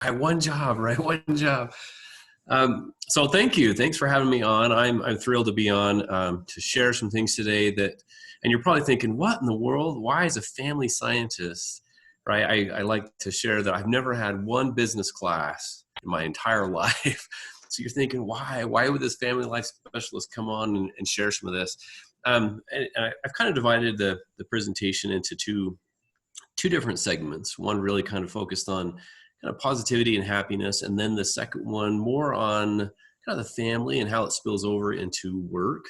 one job, right? One job. So thank you. Thanks for having me on. I'm thrilled to be on to share some things today and you're probably thinking, what in the world? Why is a family scientist, right? I like to share that I've never had one business class in my entire life. So you're thinking, why? Why would this family life specialist come on and share some of this? And I've kind of divided the presentation into two different segments. One really kind of focused on kind of positivity and happiness, and then the second one more on kind of the family and how it spills over into work.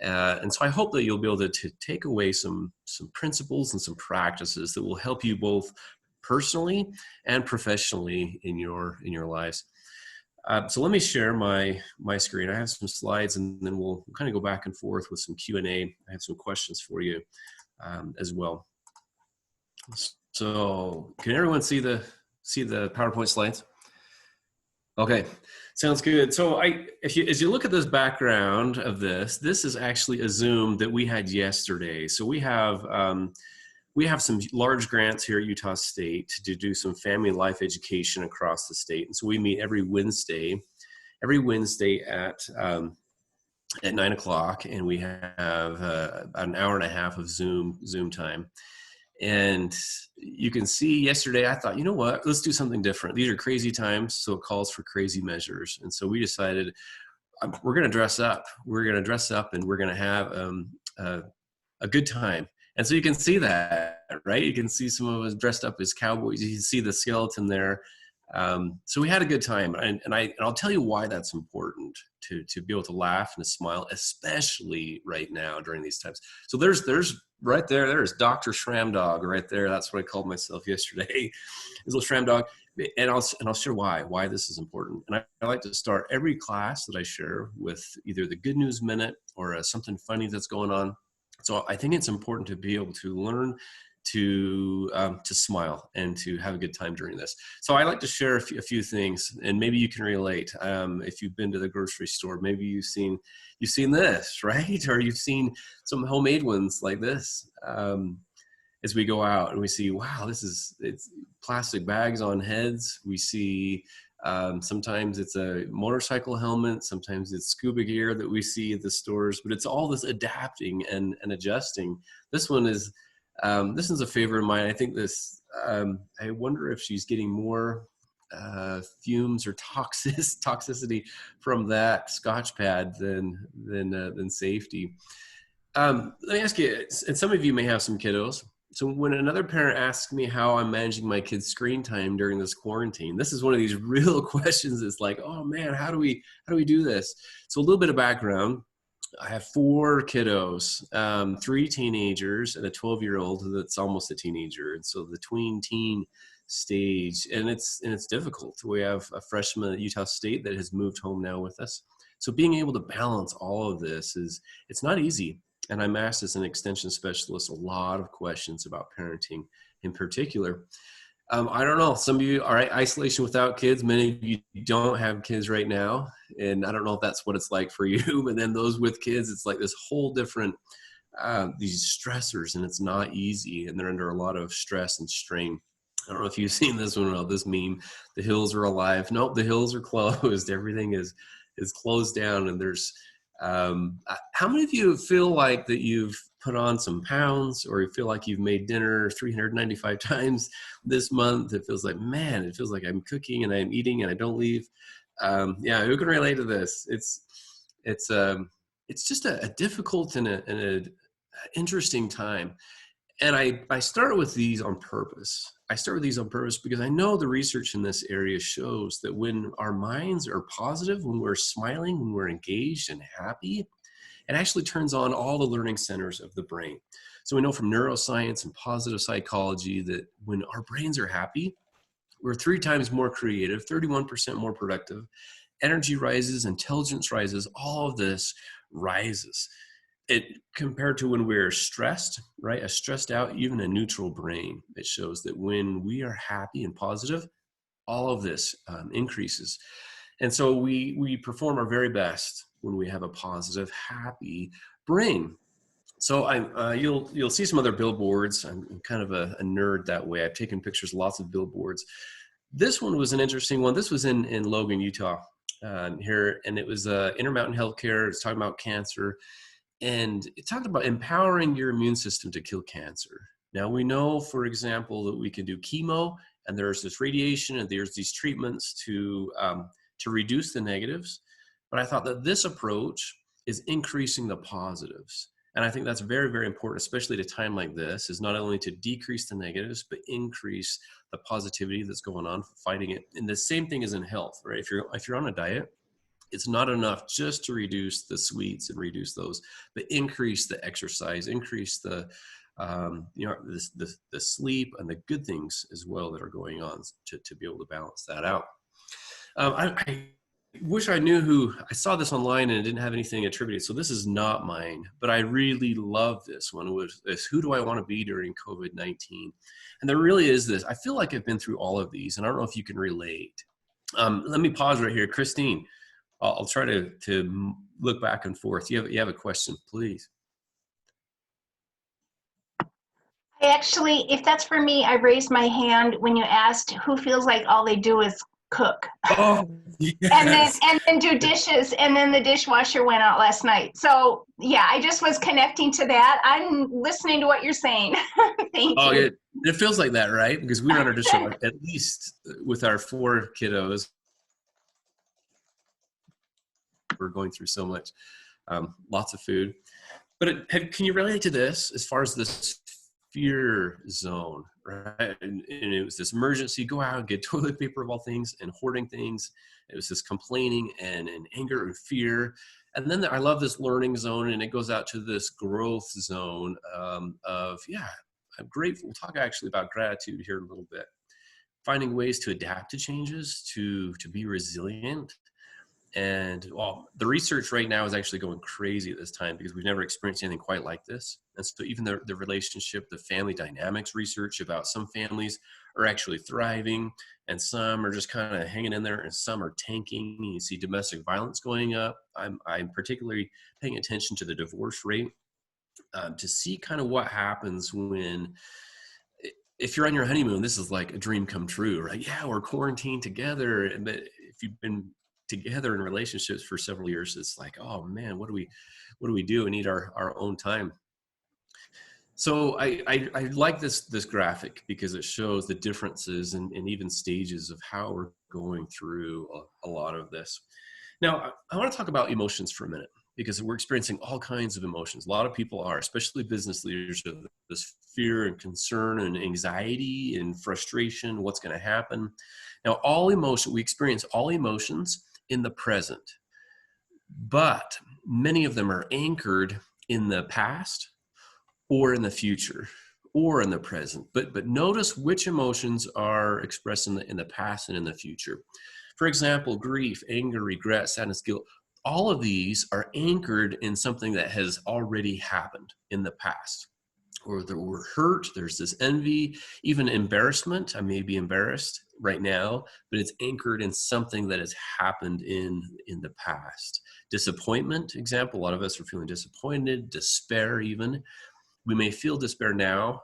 And so I hope that you'll be able to take away some principles and some practices that will help you both personally and professionally in your lives. So let me share my screen. I have some slides, and then we'll kind of go back and forth with some Q&A. I have some questions for you as well. So can everyone see the PowerPoint slides? Okay, sounds good. So as you look at this background of this is actually a Zoom that we had yesterday. So we have some large grants here at Utah State to do some family life education across the state. And so we meet every Wednesday at 9 o'clock, and we have about an hour and a half of Zoom time. And you can see yesterday, I thought, you know what, let's do something different. These are crazy times, so it calls for crazy measures. And so we decided we're going to dress up. We're going to dress up and we're going to have a good time. And so you can see that, right? You can see some of us dressed up as cowboys. You can see the skeleton there. So we had a good time. And I'll tell you why that's important, to be able to laugh and to smile, especially right now during these times. So there's right there's Dr. Schramm dog right there. That's what I called myself yesterday. His little Schramm dog. And I'll share why this is important. And I like to start every class that I share with either the good news minute or something funny that's going on. So I think it's important to be able to learn to smile and to have a good time during this. So I like to share a few things, and maybe you can relate. If you've been to the grocery store, maybe you've seen this, right? Or you've seen some homemade ones like this. As we go out and we see, wow, it's plastic bags on heads. We see sometimes it's a motorcycle helmet, sometimes it's scuba gear that we see at the stores, but it's all this adapting and adjusting. This is a favorite of mine. I think I wonder if she's getting more fumes or toxicity from that Scotch pad than safety. Let me ask you, and some of you may have some kiddos. So when another parent asks me how I'm managing my kids' screen time during this quarantine, this is one of these real questions. It's like, oh man, how do we do this? So a little bit of background. I have 4 kiddos, 3 teenagers and a 12-year-old that's almost a teenager. And so the tween teen stage, and it's difficult. We have a freshman at Utah State that has moved home now with us. So being able to balance all of this it's not easy. And I'm asked as an extension specialist a lot of questions about parenting in particular. I don't know. Some of you are isolation without kids. Many of you don't have kids right now. And I don't know if that's what it's like for you. But then those with kids, it's like this whole different, these stressors, and it's not easy. And they're under a lot of stress and strain. I don't know if you've seen this one or this meme. The hills are alive. Nope, the hills are closed. Everything is closed down. And there's, how many of you feel like that you've put on some pounds, or you feel like you've made dinner 395 times this month? It feels like, man, it feels like I'm cooking and I'm eating and I don't leave. Yeah, who can relate to this? It's just a difficult and an interesting time. And I start with these on purpose. I start with these on purpose because I know the research in this area shows that when our minds are positive, when we're smiling, when we're engaged and happy, it actually turns on all the learning centers of the brain. So we know from neuroscience and positive psychology that when our brains are happy, we're 3 times more creative, 31% more productive, energy rises, intelligence rises, all of this rises. It compared to when we're stressed, right? A stressed out, even a neutral brain. It shows that when we are happy and positive, all of this increases. And so we perform our very best when we have a positive, happy brain. So you'll see some other billboards. I'm kind of a nerd that way. I've taken pictures of lots of billboards. This one was an interesting one. This was in Logan, Utah, here, and it was Intermountain Healthcare. It's talking about cancer, and it talked about empowering your immune system to kill cancer. Now we know, for example, that we can do chemo, and there's this radiation, and there's these treatments to reduce the negatives. But I thought that this approach is increasing the positives. And I think that's very, very important, especially at a time like this, is not only to decrease the negatives, but increase the positivity that's going on, fighting it. And the same thing is in health, right? If you're on a diet, it's not enough just to reduce the sweets and reduce those, but increase the exercise, increase the the sleep and the good things as well that are going on to be able to balance that out. I wish I knew who. I saw this online and it didn't have anything attributed, so this is not mine, but I really love this one. It was this: who do I want to be during COVID-19? And there really is this. I feel like I've been through all of these, and I don't know if you can relate. Let me pause right here. Christine, I'll try to look back and forth. You have a question, please. I actually, if that's for me, I raised my hand when you asked who feels like all they do is cook. Oh, yes. and then do dishes, and then the dishwasher went out last night. So yeah, I just was connecting to that. I'm listening to what you're saying. Thank you. It feels like that, right? Because we run our dishwasher, at least with our 4 kiddos. We're going through so much, lots of food. But can you relate to this as far as this fear zone, right? And it was this emergency, go out and get toilet paper of all things, and hoarding things. It was this complaining and anger and fear. And then I love this learning zone, and it goes out to this growth zone of, yeah, I'm grateful. We'll talk actually about gratitude here in a little bit. Finding ways to adapt to changes, to be resilient. And well, the research right now is actually going crazy at this time because we've never experienced anything quite like this. And so even the relationship, the family dynamics research about some families are actually thriving and some are just kind of hanging in there and some are tanking. You see domestic violence going up. I'm particularly paying attention to the divorce rate to see kind of what happens when, if you're on your honeymoon, this is like a dream come true, right? Yeah, we're quarantined together. But if you've been together in relationships for several years, it's like, oh man, what do we do? We need our own time. So I like this graphic because it shows the differences and even stages of how we're going through a lot of this. Now, I want to talk about emotions for a minute because we're experiencing all kinds of emotions. A lot of people are, especially business leaders, of this fear and concern and anxiety and frustration, what's going to happen. Now, we experience all emotions in the present, but many of them are anchored in the past or in the future or in the present. But notice which emotions are expressed in the past and in the future. For example, grief, anger, regret, sadness, guilt. All of these are anchored in something that has already happened in the past. Or that we're hurt, there's this envy, even embarrassment. I may be embarrassed right now, but it's anchored in something that has happened in the past. Disappointment, example, a lot of us are feeling disappointed, despair even. We may feel despair now,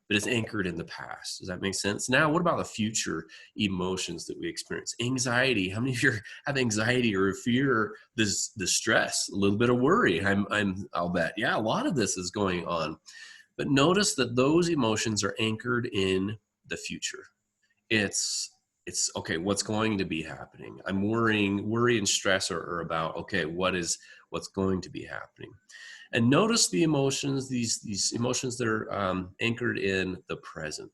but it's anchored in the past. Does that make sense? Now, what about the future emotions that we experience? Anxiety. How many of you have anxiety or fear, the stress, a little bit of worry? I'll bet. Yeah, a lot of this is going on. But notice that those emotions are anchored in the future. It's okay, what's going to be happening? I'm worrying. Worry and stress are about, okay, what's going to be happening? And notice the emotions, these emotions that are anchored in the present.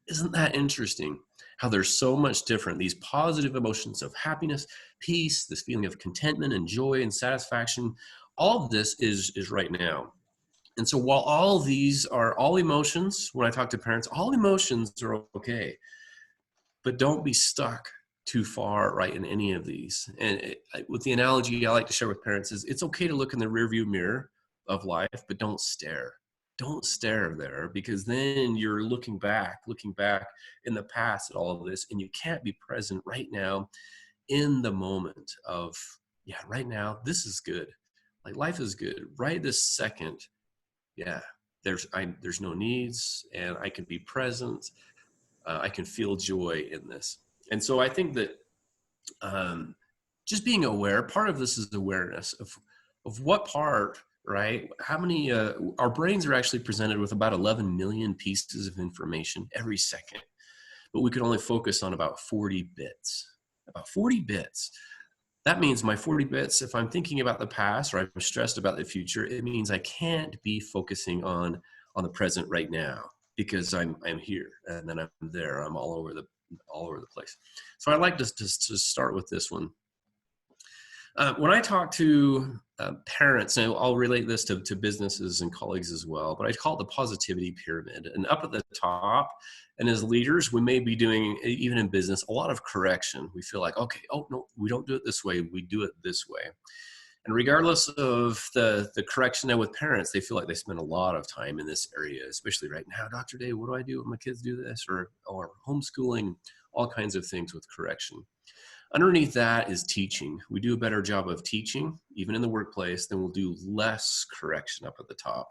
Isn't that interesting? How they're so much different. These positive emotions of happiness, peace, this feeling of contentment and joy and satisfaction, all of this is right now. And so while all emotions, when I talk to parents, all emotions are okay, but don't be stuck too far right in any of these. And with the analogy I like to share with parents is it's okay to look in the rearview mirror of life, but don't stare. Don't stare there, because then you're looking back in the past at all of this, and you can't be present right now in the moment of, yeah, right now, this is good. Like life is good right this second. Yeah, there's no needs, and I can be present. I can feel joy in this. And so I think that just being aware, part of this is awareness of what part, right? How many, our brains are actually presented with about 11 million pieces of information every second, but we can only focus on about 40 bits, about 40 bits. That means my 40 bits, if I'm thinking about the past or I'm stressed about the future, it means I can't be focusing on the present right now because I'm here and then I'm there. I'm all over the place. So I like to start with this one. When I talk to parents, and I'll relate this to businesses and colleagues as well, but I call it the positivity pyramid. And up at the top, and as leaders, we may be doing, even in business, a lot of correction. We feel like, okay, oh no, we don't do it this way, we do it this way. And regardless of the correction now with parents, they feel like they spend a lot of time in this area, especially right now. Dr. Dave, what do I do when my kids do this? Or homeschooling, all kinds of things with correction. Underneath that is teaching. We do a better job of teaching, even in the workplace, then we'll do less correction up at the top.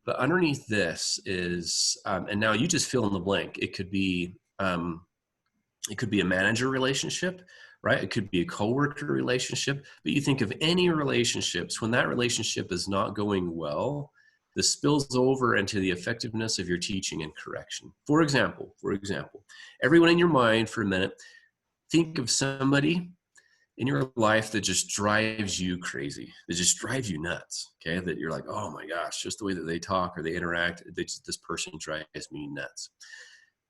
But underneath this is, and now you just fill in the blank. It could be a manager relationship, right? It could be a coworker relationship, but you think of any relationships, when that relationship is not going well, this spills over into the effectiveness of your teaching and correction. For example, everyone in your mind for a minute, think of somebody in your life that just drives you crazy, that just drives you nuts, okay? That you're like, oh my gosh, just the way that they talk or they interact, this person drives me nuts.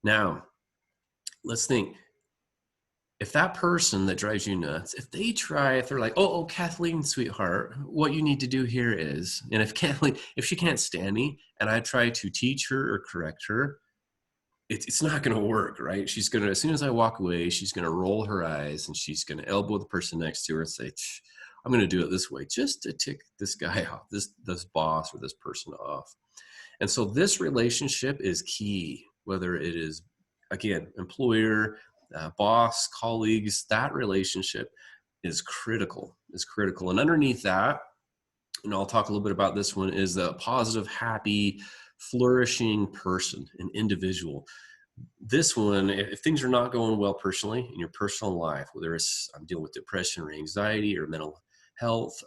Now, let's think, if that person that drives you nuts, if they're like, oh, Kathleen, sweetheart, what you need to do here is, and if Kathleen, if she can't stand me and I try to teach her or correct her, it's not going to work, right? She's going to, as soon as I walk away, she's going to roll her eyes and she's going to elbow the person next to her and say, I'm going to do it this way just to tick this guy off, this boss or this person off. And so this relationship is key, whether it is, again, employer, boss, colleagues, that relationship is critical, And underneath that, and I'll talk a little bit about this one, is the positive, happy, flourishing person, an individual. This one, if things are not going well personally in your personal life, whether it's I'm dealing with depression or anxiety or mental health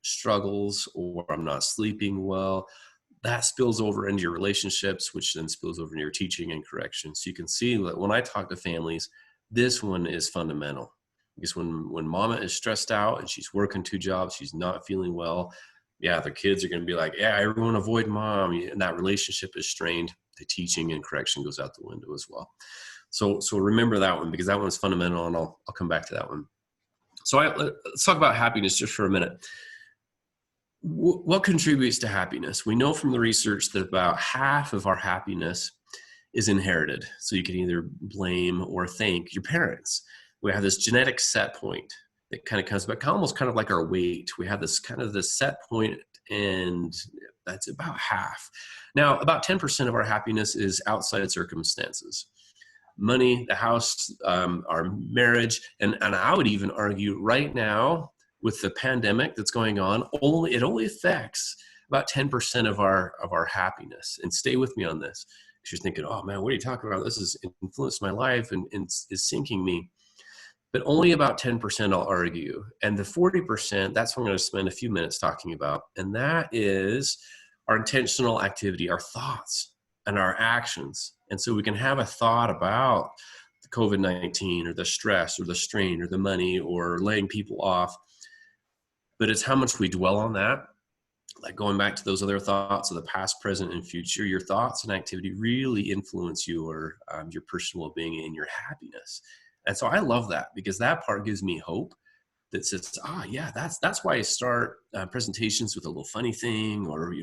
struggles, or I'm not sleeping well, that spills over into your relationships, which then spills over into your teaching and correction. So you can see that when I talk to families, this one is fundamental. Because when mama is stressed out and she's working 2 jobs, she's not feeling well, yeah, the kids are going to be like, yeah, everyone avoid mom. And that relationship is strained. The teaching and correction goes out the window as well. So remember that one, because that one is fundamental, and I'll come back to that one. So let's talk about happiness just for a minute. What contributes to happiness? We know from the research that about half of our happiness is inherited. So you can either blame or thank your parents. We have this genetic set point that kind of comes back, almost kind of like our weight. We have this kind of this set point, and that's about half. Now, about 10% of our happiness is outside circumstances. Money, the house, our marriage, and I would even argue right now with the pandemic that's going on, it only affects about 10% of our happiness. And stay with me on this, because you're thinking, oh man, what are you talking about? This has influenced my life and is sinking me. But only about 10%, I'll argue. And the 40%, that's what I'm going to spend a few minutes talking about. And that is our intentional activity, our thoughts and our actions. And so we can have a thought about the COVID-19 or the stress or the strain or the money or laying people off. But it's how much we dwell on that. Like going back to those other thoughts of the past, present, and future, your thoughts and activity really influence your personal well-being and your happiness. And so I love that, because that part gives me hope that says, yeah, that's why I start presentations with a little funny thing or,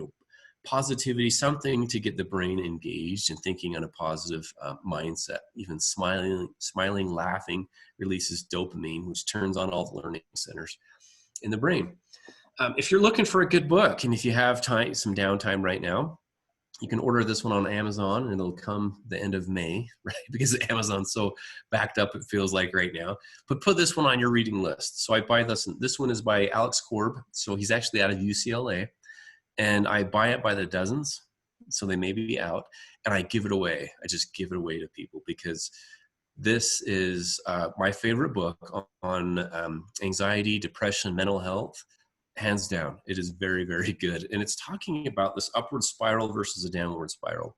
positivity, something to get the brain engaged and thinking on a positive mindset. Even smiling, laughing releases dopamine, which turns on all the learning centers in the brain. If you're looking for a good book, and if you have some downtime right now, you can order this one on Amazon, and it'll come the end of May, right? Because Amazon's so backed up, it feels like right now. But put this one on your reading list. So I buy this. This one is by Alex Korb. So he's actually out of UCLA. And I buy it by the dozens. So they may be out. And I give it away. I just give it away to people, because This is my favorite book on anxiety, depression, mental health. Hands down, it is very, very good. And it's talking about this upward spiral versus a downward spiral.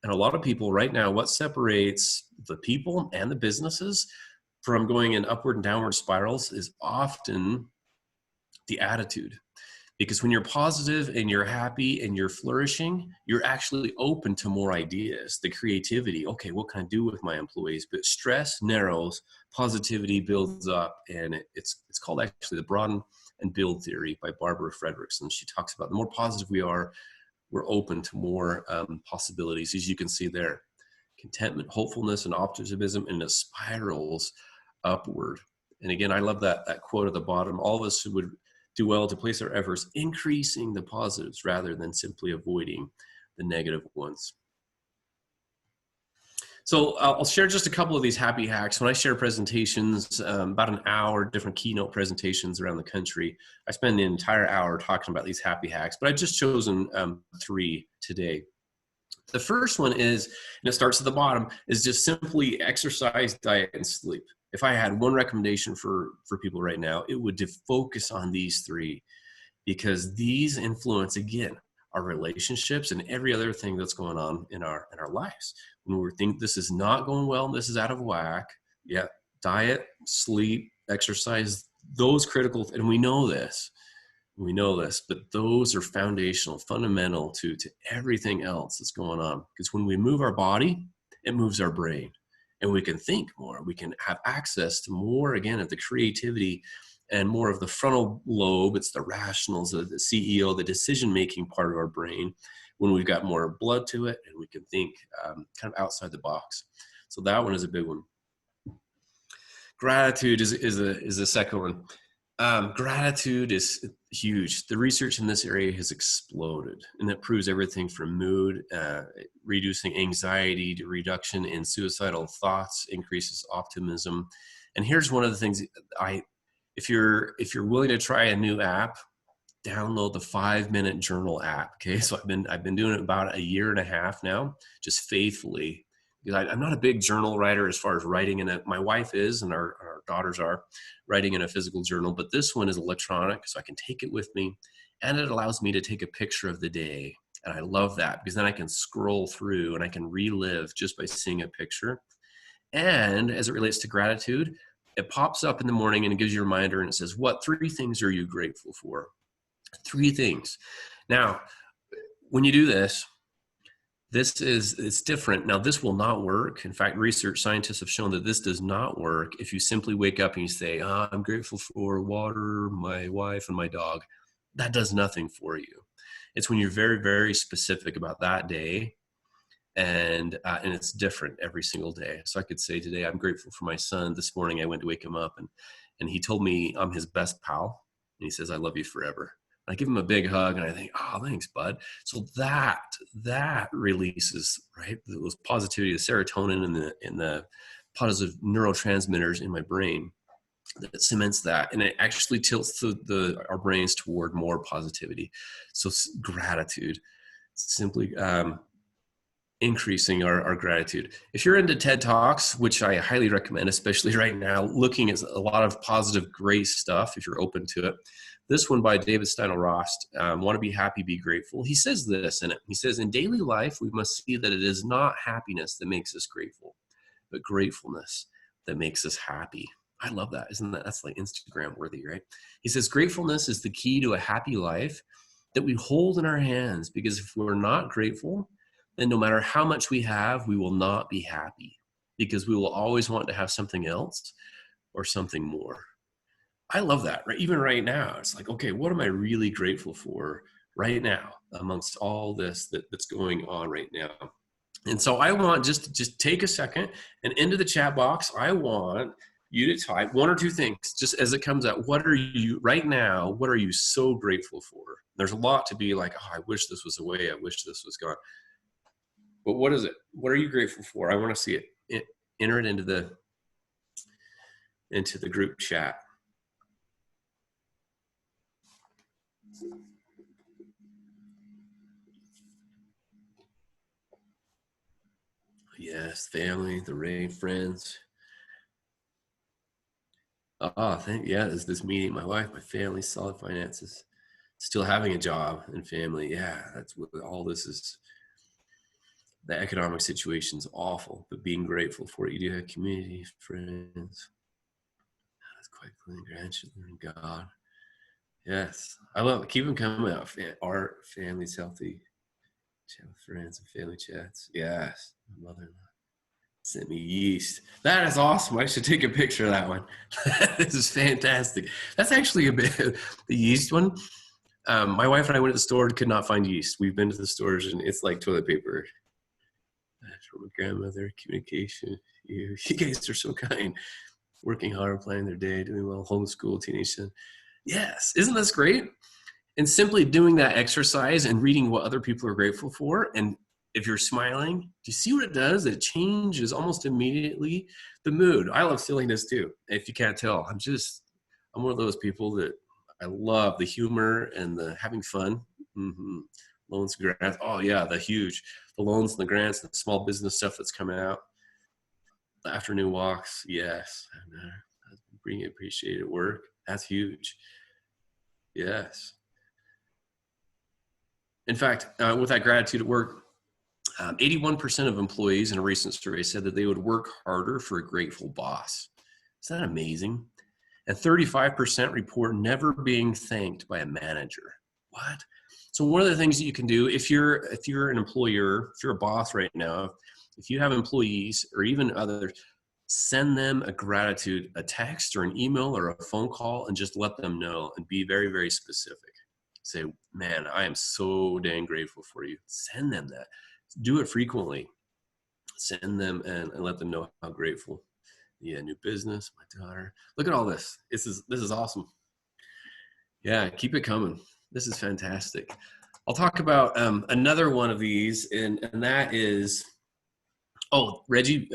And a lot of people right now, what separates the people and the businesses from going in upward and downward spirals is often the attitude. Because when you're positive and you're happy and you're flourishing, you're actually open to more ideas, the creativity. Okay, what can I do with my employees? But stress narrows, positivity builds up. And it's called actually the broaden and build theory by Barbara Fredrickson. She talks about the more positive we are, we're open to more possibilities, as you can see there. Contentment, hopefulness, and optimism, and it spirals upward. And again, I love that quote at the bottom. All of us would do well to place our efforts increasing the positives rather than simply avoiding the negative ones. So I'll share just a couple of these happy hacks. When I share presentations, about an hour, different keynote presentations around the country, I spend the entire hour talking about these happy hacks, but I've just chosen 3 today. The first one is, and it starts at the bottom, is just simply exercise, diet, and sleep. If I had one recommendation for people right now, it would to focus on these 3, because these influence, again, our relationships and every other thing that's going on in our lives. When we think this is not going well, this is out of whack, yeah, diet, sleep, exercise, those critical, and we know this, but those are foundational, fundamental to everything else that's going on. Because when we move our body, it moves our brain, and we can think more. We can have access to more, again, of the creativity and more of the frontal lobe. It's the rationals, the CEO, the decision-making part of our brain, when we've got more blood to it, and we can think kind of outside the box. So that one is a big one. Gratitude is a second one. Gratitude is huge. The research in this area has exploded, and it proves everything from mood, reducing anxiety, to reduction in suicidal thoughts, increases optimism. And here's one of the things if you're willing to try a new app, download the 5-minute journal app. Okay, so I've been doing it about 1.5 years now, just faithfully. Because I'm not a big journal writer as far as writing in it. My wife is, and our daughters are, writing in a physical journal, but this one is electronic, so I can take it with me, and it allows me to take a picture of the day. And I love that, because then I can scroll through and I can relive just by seeing a picture. And as it relates to gratitude, it pops up in the morning and it gives you a reminder, and it says, what 3 things are you grateful for? 3 things. Now, when you do this, it's different. Now, this will not work. In fact, scientists have shown that this does not work if you simply wake up and you say, I'm grateful for water, my wife, and my dog. That does nothing for you. It's when you're very, very specific about that day, and it's different every single day. So I could say today, I'm grateful for my son. This morning, I went to wake him up, and he told me I'm his best pal. And he says, I love you forever. I give him a big hug, and I think, oh, thanks, bud. So that releases, right, those positivity, the serotonin and the positive neurotransmitters in my brain that cements that, and it actually tilts our brains toward more positivity. So gratitude, simply increasing our gratitude. If you're into TED Talks, which I highly recommend, especially right now, looking at a lot of positive, great stuff, if you're open to it. This one by David Steindl-Rast, Want to Be Happy, Be Grateful. He says this in it. He says, in daily life, we must see that it is not happiness that makes us grateful, but gratefulness that makes us happy. I love that. That's like Instagram worthy, right? He says, gratefulness is the key to a happy life that we hold in our hands, because if we're not grateful, then no matter how much we have, we will not be happy, because we will always want to have something else or something more. I love that, right? Even right now, it's like, okay, what am I really grateful for right now amongst all this that's going on right now? And so I want just take a second, and into the chat box, I want you to type 1 or 2 things just as it comes out. What are you right now? What are you so grateful for? There's a lot to be like, oh, I wish this was away. I wish this was gone. But what is it? What are you grateful for? I want to see it. Enter it into the group chat. Yes, family, the rain, friends. Oh, yeah, this meeting, my wife, my family, solid finances, still having a job and family. Yeah, that's what all this is. The economic situation's awful, but being grateful for it. You do have community, friends. That's quite clean, grandchildren, God. Yes, I love it. Keep them coming out. Art, family's healthy. Chat with friends and family chats. Yes, my mother-in-law sent me yeast. That is awesome. I should take a picture of that one. This is fantastic. That's actually a bit the yeast one. My wife and I went to the store and could not find yeast. We've been to the stores and it's like toilet paper. That's from my grandmother. Communication. You guys are so kind. Working hard, planning their day, doing well, homeschool, teenage son. Yes, isn't this great? And simply doing that exercise and reading what other people are grateful for, and if you're smiling, do you see what it does? It changes almost immediately the mood. I love silliness too. If you can't tell, I'm one of those people that I love the humor and the having fun. Mm-hmm. Loans and grants. Oh yeah, the loans and the grants and the small business stuff that's coming out. The afternoon walks. Yes. And, being appreciated at work. That's huge. Yes. In fact, with that gratitude at work, 81% of employees in a recent survey said that they would work harder for a grateful boss. Isn't that amazing? And 35% report never being thanked by a manager. What? So one of the things that you can do if you're an employer, if you're a boss right now, if you have employees or even others, send them a text or an email or a phone call, and just let them know and be very, very specific. Say, man, I am so dang grateful for you. Send them that. Do it frequently. Send them and let them know how grateful. Yeah, new business, my daughter. Look at all this. This is awesome. Yeah, keep it coming. This is fantastic. I'll talk about another one of these, and that is, Reggie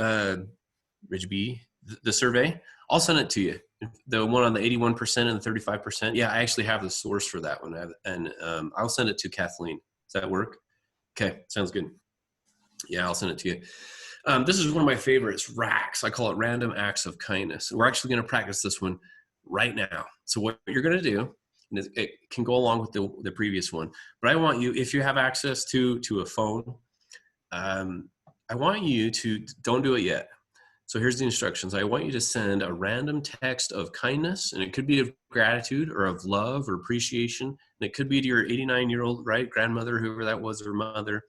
B, the survey. I'll send it to you. The one on the 81% and the 35%. Yeah, I actually have the source for that one, and I'll send it to Kathleen. Does that work? Okay, sounds good. Yeah, I'll send it to you. This is one of my favorites, RACs. I call it Random Acts of Kindness. We're actually going to practice this one right now. So what you're going to do, and it can go along with the previous one, but I want you, if you have access to a phone, I want you to, don't do it yet. So here's the instructions. I want you to send a random text of kindness, and it could be of gratitude or of love or appreciation. And it could be to your 89-year-old, right, grandmother, whoever that was, or mother,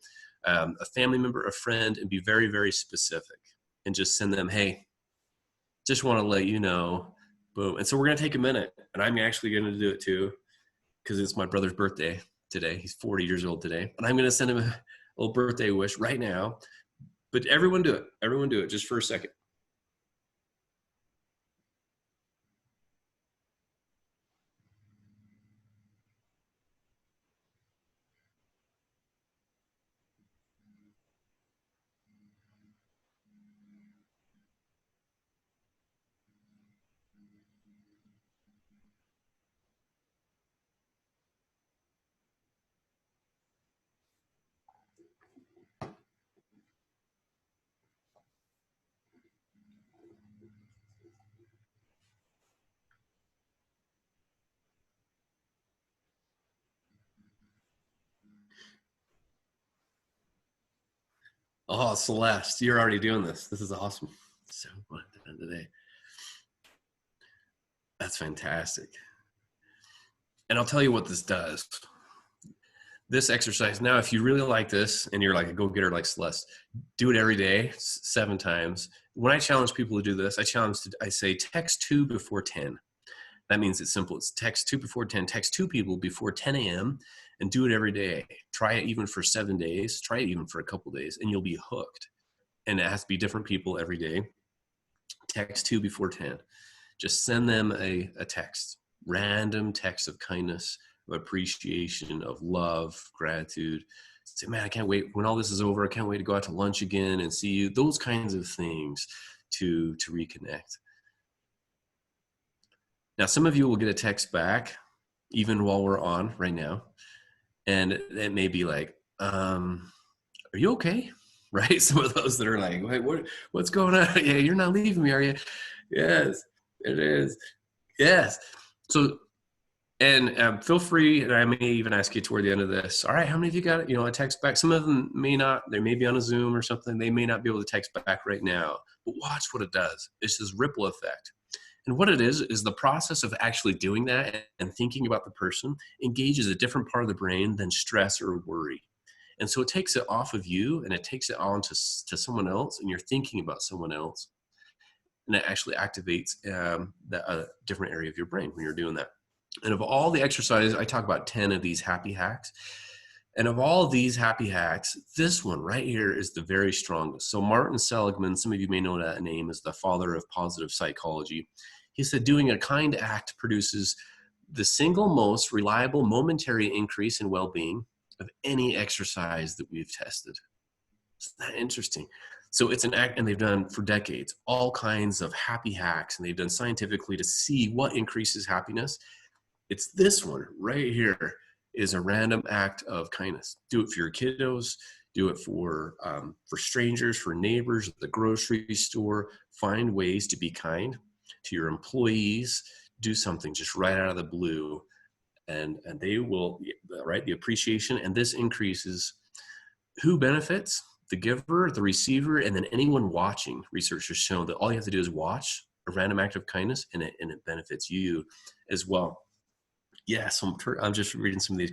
a family member, a friend, and be very, very specific. And just send them, hey, just want to let you know, boom. And so we're going to take a minute, and I'm actually going to do it too, because it's my brother's birthday today. He's 40 years old today. And I'm going to send him a little birthday wish right now. But everyone do it. Everyone do it just for a second. Oh, Celeste, you're already doing this. This is awesome. So fun today. That's fantastic. And I'll tell you what this does. This exercise, now, if you really like this and you're like a go-getter like Celeste, do it every day, 7 times. When I challenge people to do this, I say text 2 before 10. That means it's simple. It's text 2 before 10, text 2 people before 10 a.m. and do it every day. Try it even for 7 days. Try it even for a couple days, and you'll be hooked. And it has to be different people every day. Text 2 before 10. Just send them a text, random text of kindness, of appreciation, of love, gratitude. Say, man, I can't wait. When all this is over, I can't wait to go out to lunch again and see you. Those kinds of things to reconnect. Now, some of you will get a text back, even while we're on right now. And it may be like, are you okay? Right? Some of those that are like, wait, what's going on? Yeah, you're not leaving me, are you? Yes, it is. Yes. So, and feel free, and I may even ask you toward the end of this. All right, how many of you got, a text back? Some of them may not. They may be on a Zoom or something. They may not be able to text back right now. But watch what it does. It's this ripple effect. And what it is the process of actually doing that and thinking about the person engages a different part of the brain than stress or worry. And so it takes it off of you and it takes it on to someone else, and you're thinking about someone else. And it actually activates the different area of your brain when you're doing that. And of all the exercises, I talk about 10 of these happy hacks. And of all of these happy hacks, this one right here is the very strongest. So Martin Seligman, some of you may know that name, is the father of positive psychology. He said doing a kind act produces the single most reliable momentary increase in well-being of any exercise that we've tested. Isn't that interesting? So it's an act, and they've done for decades all kinds of happy hacks, and they've done scientifically to see what increases happiness. It's this one right here is a random act of kindness. Do it for your kiddos. Do it for strangers, for neighbors at the grocery store. Find ways to be kind to your employees. Do something just right out of the blue, and they will, right, the appreciation. And this increases who benefits? The giver, the receiver, and then anyone watching. Research has shown that all you have to do is watch a random act of kindness, and it benefits you as well. Yeah, so I'm just reading some of these.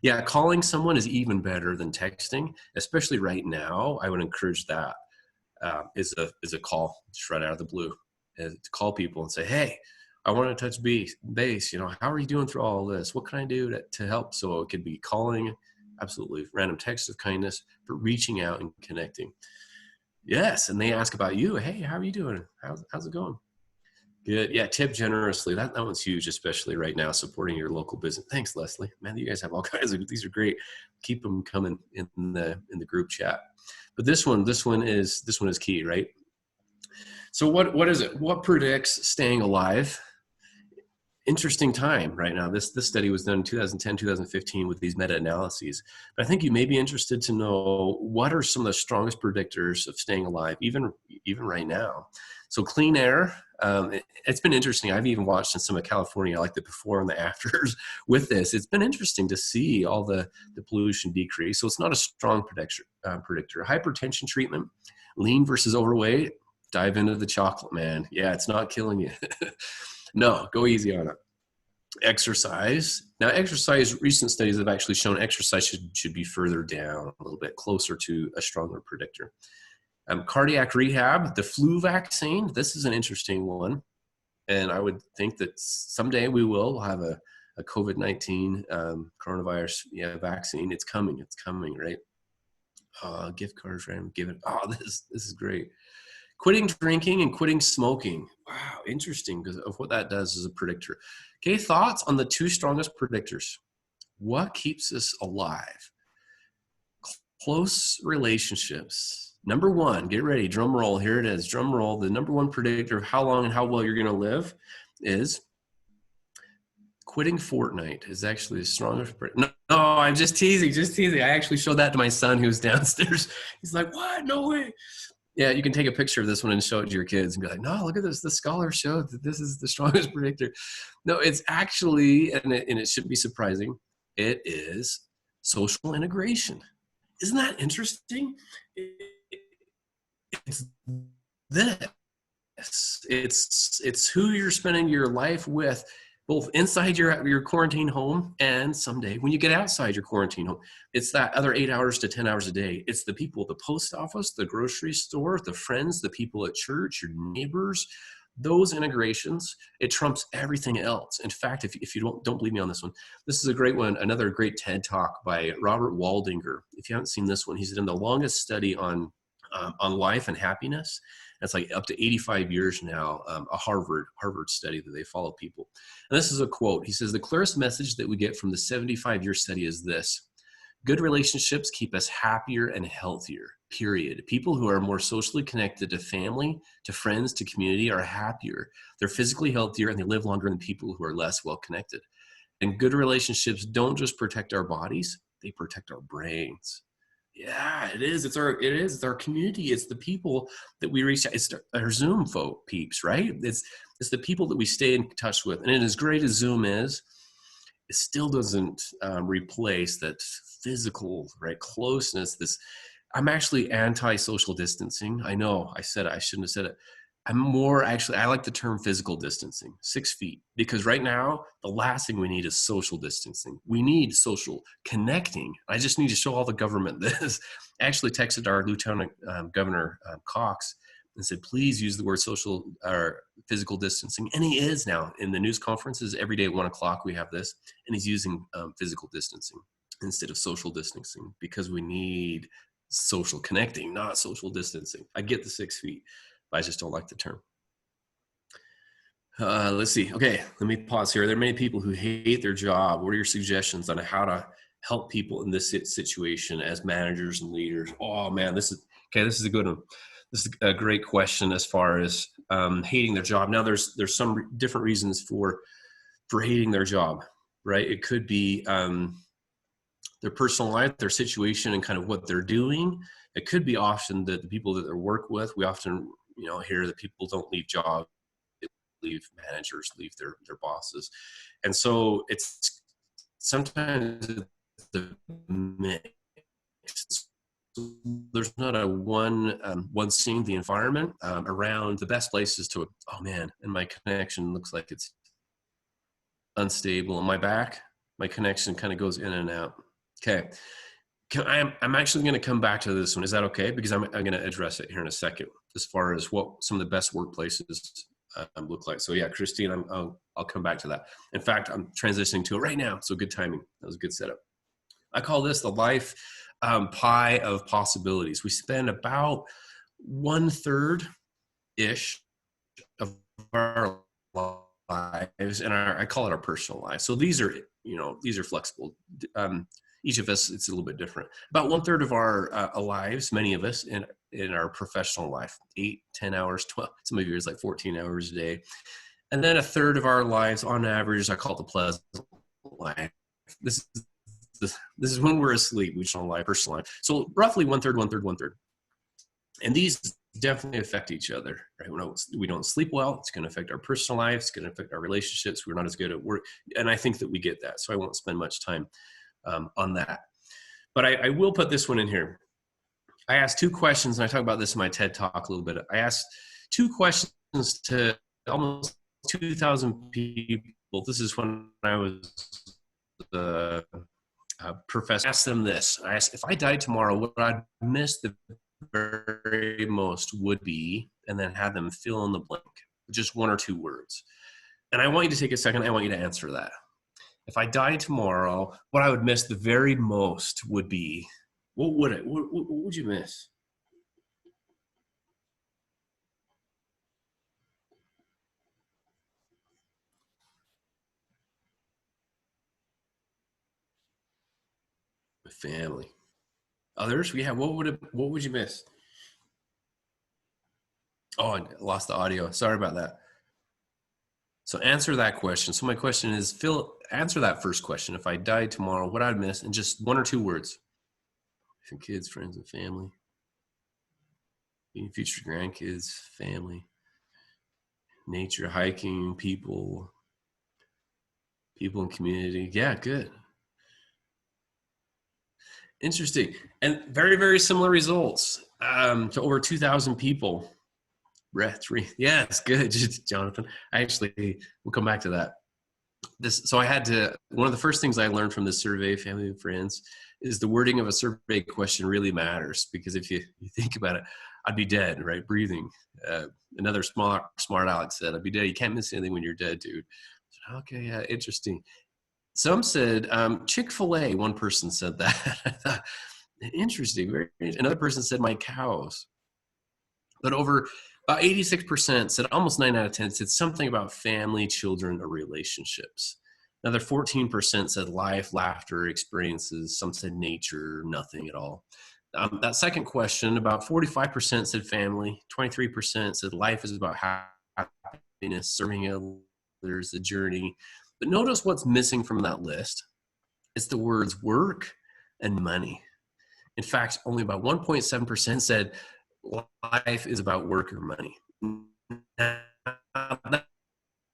Yeah, calling someone is even better than texting, especially right now. I would encourage that is a call just right out of the blue, to call people and say, hey, I want to touch base. How are you doing through all of this? What can I do to help? So it could be calling, absolutely, random text of kindness, but reaching out and connecting. Yes, and they ask about you. Hey, how are you doing? How's it going? Good. Yeah, tip generously. That one's huge, especially right now, supporting your local business. Thanks, Leslie. Man, you guys have all kinds of, these are great. Keep them coming in the group chat. But this one is key, right? So what is it? What predicts staying alive? Interesting time right now. This study was done in 2010, 2015 with these meta-analyses. But I think you may be interested to know what are some of the strongest predictors of staying alive, even right now. So clean air, it's been interesting. I've even watched in some of California, like the before and the afters with this. It's been interesting to see all the pollution decrease. So it's not a strong predictor. Hypertension treatment, lean versus overweight, dive into the chocolate, man. Yeah, it's not killing you. No, go easy on it. Exercise. Now, recent studies have actually shown exercise should be further down, a little bit closer to a stronger predictor. Cardiac rehab, the flu vaccine. This is an interesting one. And I would think that someday we'll have a COVID-19 coronavirus vaccine. It's coming, right? Gift cards, random, give it. Oh, this is great. Quitting drinking and quitting smoking. Wow, interesting, because of what that does as a predictor. Okay, thoughts on the two strongest predictors. What keeps us alive? Close relationships. Number one, get ready, drum roll, here it is, drum roll. The number one predictor of how long and how well you're gonna live is quitting Fortnite is actually the strongest. No, I'm just teasing. I actually showed that to my son who's downstairs. He's like, what? No way. Yeah, you can take a picture of this one and show it to your kids and be like, no, look at this. The scholars showed that this is the strongest predictor. No, it's actually, and it shouldn't be surprising, it is social integration. Isn't that interesting? It's this. It's who you're spending your life with, both inside your quarantine home and someday when you get outside your quarantine home. It's that other 8 hours to 10 hours a day. It's the people at the post office, the grocery store, the friends, the people at church, your neighbors. Those integrations, it trumps everything else. In fact, if you don't believe me on this one, this is a great one, another great TED Talk by Robert Waldinger. If you haven't seen this one, he's done the longest study on life and happiness. It's like up to 85 years now, a Harvard study that they follow people. And this is a quote. He says, the clearest message that we get from the 75-year study is this: good relationships keep us happier and healthier, period. People who are more socially connected to family, to friends, to community are happier. They're physically healthier and they live longer than people who are less well connected. And good relationships don't just protect our bodies, they protect our brains. Yeah, it is. It's our community. It's the people that we reach out. It's our Zoom folk peeps, right? It's the people that we stay in touch with. And as great as Zoom is, it still doesn't replace that physical, right, closeness. I'm actually anti-social distancing. I know I shouldn't have said it. I'm more actually, I like the term physical distancing, 6 feet, because right now, the last thing we need is social distancing. We need social connecting. I just need to show all the government this. I actually texted our Lieutenant Governor Cox and said, please use the word social or physical distancing. And he is now in the news conferences every day at 1:00. We have this, and he's using physical distancing instead of social distancing because we need social connecting, not social distancing. I get the 6 feet. I just don't like the term. Let's see. Okay, let me pause here. There are many people who hate their job. What are your suggestions on how to help people in this situation as managers and leaders? Oh man, this is a good one. This is a great question as far as hating their job. Now, there's some different reasons for hating their job, right? It could be their personal life, their situation, and kind of what they're doing. It could be often that the people that they work with. We often hear that people don't leave jobs, they leave managers, leave their bosses. And so it's sometimes the mix. There's not a one seeing the environment around the best places to, oh man, and my connection looks like it's unstable. On my back, my connection kind of goes in and out. Okay. I'm actually going to come back to this one. Is that okay? Because I'm going to address it here in a second as far as what some of the best workplaces look like. So yeah, Christine, I'll come back to that. In fact, I'm transitioning to it right now. So good timing. That was a good setup. I call this the life pie of possibilities. We spend about 1/3-ish of our lives and I call it our personal lives. So these are flexible. Each of us, it's a little bit different. About 1/3 of our lives, many of us in our professional life, 8, 10 hours, 12, some of you is like 14 hours a day. And then 1/3 of our lives on average, I call it the pleasant life. This is when we're asleep, which on life, personal life. So roughly 1/3, 1/3, 1/3. And these definitely affect each other, right? When we don't sleep well, it's going to affect our personal life. It's going to affect our relationships. We're not as good at work. And I think that we get that. So I won't spend much time on that. But I will put this one in here. I asked 2 questions, and I talk about this in my TED Talk a little bit. I asked 2 questions to almost 2,000 people. This is when I was the professor. I asked them this. I asked, if I died tomorrow, what I'd miss the very most would be, and then have them fill in the blank, just 1 or 2 words. And I want you to take a second. I want you to answer that. If I died tomorrow, what I would miss the very most would be, what would you miss? My family. Others? Yeah, what would you miss? Oh, I lost the audio. Sorry about that. So answer that question. So my question is, Phil, answer that first question. If I died tomorrow, what I'd miss in just 1 or 2 words? Kids, friends, and family. Future grandkids, family, nature, hiking, people in community. Yeah, good. Interesting. And very, very similar results to over 2,000 people. Yes, good, Jonathan. We'll come back to that. So one of the first things I learned from this survey, family and friends, is the wording of a survey question really matters, because if you think about it, I'd be dead, right? Breathing. Another smart Alex said, I'd be dead. You can't miss anything when you're dead, dude. Said, okay, yeah, interesting. Some said Chick-fil-A. One person said that. I thought, interesting. Very interesting. Another person said my cows. But over about 86% said, almost 9 out of 10 said something about family, children, or relationships. Another 14% said life, laughter, experiences. Some said nature, nothing at all. That second question, about 45% said family, 23% said life is about happiness, serving others, a journey. But notice what's missing from that list. It's the words work and money. In fact, only about 1.7% said life is about work or money. Now,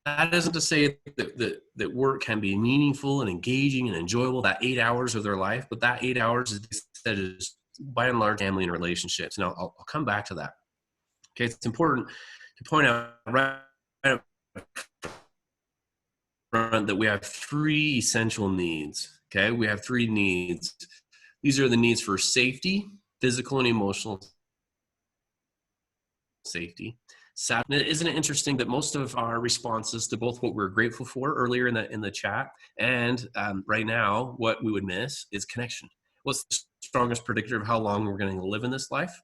that isn't to say that work can be meaningful and engaging and enjoyable, that 8 hours of their life, but that 8 hours is by and large family and relationships. Now, I'll come back to that. Okay, it's important to point out right up front that we have three essential needs. Okay, we have three needs. These are the needs for safety, physical and emotional safety. Isn't it interesting that most of our responses to both what we're grateful for earlier in the chat and right now, what we would miss is connection. What's the strongest predictor of how long we're going to live in this life?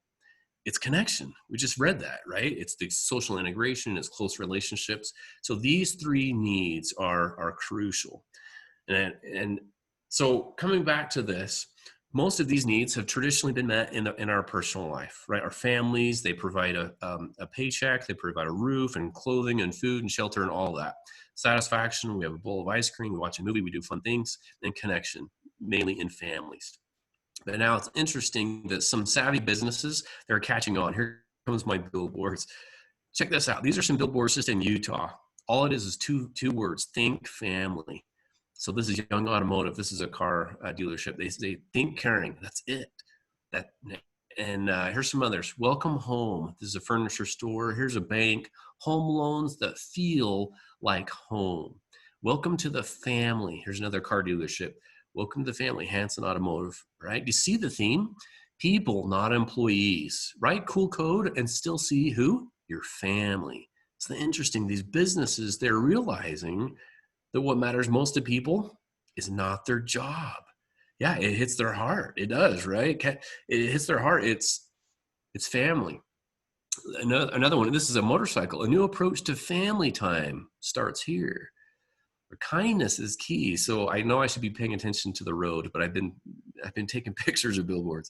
It's connection. We just read that, right? It's the social integration, it's close relationships. So these three needs are crucial. And so coming back to this, most of these needs have traditionally been met in our personal life, right? Our families, they provide a paycheck, they provide a roof and clothing and food and shelter and all that. Satisfaction, we have a bowl of ice cream, we watch a movie, we do fun things, and connection, mainly in families. But now it's interesting that some savvy businesses, they're catching on. Here comes my billboards. Check this out. These are some billboards just in Utah. All it is two words, think family. So this is Young Automotive. This is a car dealership. They say think caring. That's it. And here's some others. Welcome home. This is a furniture store. Here's a bank. Home loans that feel like home. Welcome to the family. Here's another car dealership. Welcome to the family. Hanson Automotive. Right? Do you see the theme? People, not employees. Right? Cool code and still see who? Your family. It's interesting. These businesses, they're realizing that what matters most to people is not their job. Yeah, it hits their heart. It does, right? It hits their heart. It's family. Another one, this is a motorcycle. A new approach to family time starts here. Kindness is key. So I know I should be paying attention to the road, but I've been taking pictures of billboards.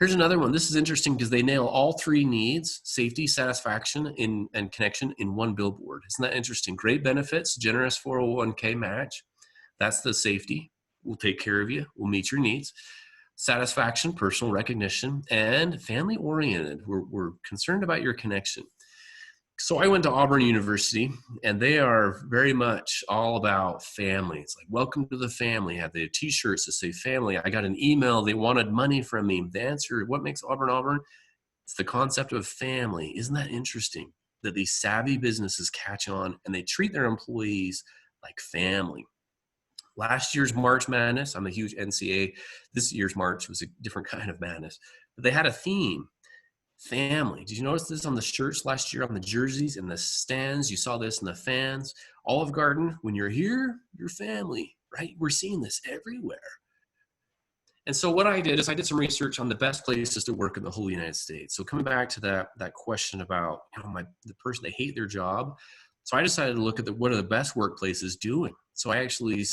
Here's another one. This is interesting because they nail all three needs, safety, satisfaction, and connection in one billboard. Isn't that interesting? Great benefits, generous 401k match. That's the safety. We'll take care of you. We'll meet your needs. Satisfaction, personal recognition, and family oriented. We're concerned about your connection. So I went to Auburn University, and they are very much all about family. It's like, welcome to the family. They have t-shirts that say family. I got an email. They wanted money from me. The answer, what makes Auburn Auburn? It's the concept of family. Isn't that interesting that these savvy businesses catch on and they treat their employees like family? Last year's March Madness, I'm a huge NCAA. This year's March was a different kind of madness. But they had a theme. Family. Did you notice this on the shirts last year, on the jerseys, in the stands? You saw this in the fans. Olive Garden, when you're here, you're family, right? We're seeing this everywhere. And so what I did is I did some research on the best places to work in the whole United States. So coming back to that question about the person, they hate their job. So I decided to look at what are the best workplaces doing. So I actually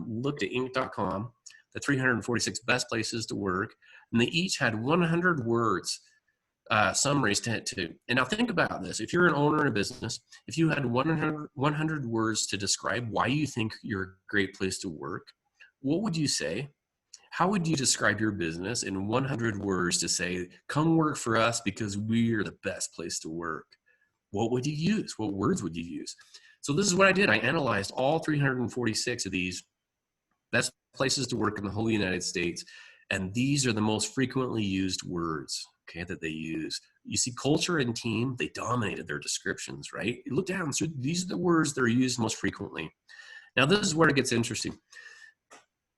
looked at Inc.com, the 346 best places to work, and they each had 100 words summaries to. And now think about this. If you're an owner in a business, if you had 100 words to describe why you think you're a great place to work, what would you say? How would you describe your business in 100 words to say, come work for us because we're the best place to work? What would you use? What words would you use? So this is what I did. I analyzed all 346 of these best places to work in the whole United States. And these are the most frequently used words, okay, that they use. You see, culture and team, they dominated their descriptions, right? You look down, so these are the words that are used most frequently. Now, this is where it gets interesting.